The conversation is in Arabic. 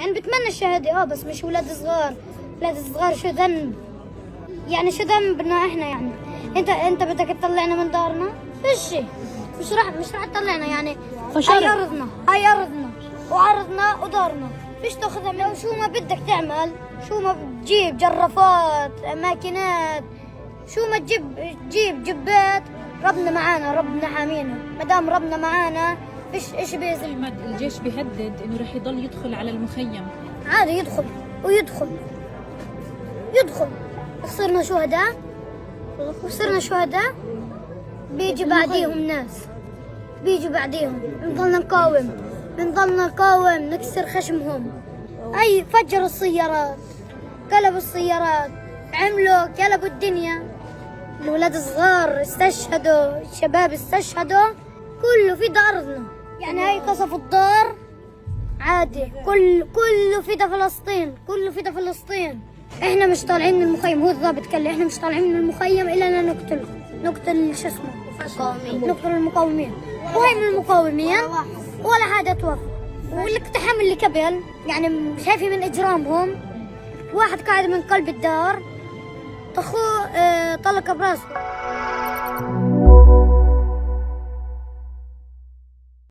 يعني بتمنى الشهادة بس مش ولاد صغار. ولاد صغار شو ذنب؟ يعني شو ذنبنا احنا يعني؟ انت بدك تطلعنا من دارنا؟ فيش مش راح تطلعنا يعني. هاي ارضنا وعرضنا ودارنا، فيش تاخذها من شو ما بدك تعمل. شو ما بتجيب جرافات ماكينات، شو ما تجيب جبات، ربنا معانا، ربنا حامينا. ما دام ربنا معانا فيش ايش بيزل. الجيش بيهدد انه رح يضل يدخل على المخيم. عادي يدخل وصرنا شهداء بيجي بعديهم ناس، بنضلنا نقاوم نكسر خشمهم. اي فجروا السيارات، قلبوا السيارات، قلبوا الدنيا. الولاد الصغار استشهدوا، الشباب استشهدوا، كله في ارضنا. يعني هاي قصفوا الدار عادي، كله فدا فلسطين. احنا مش طالعين من المخيم، هو الضابط قال لي احنا مش طالعين من المخيم الا ان نقتل شو اسمه نقتل المقاومين. وهي من المقاومين ولا حدا توفى. والاقتحام اللي قبل يعني شايفي من اجرامهم، واحد قاعد من قلب الدار طخوه طلق براسه.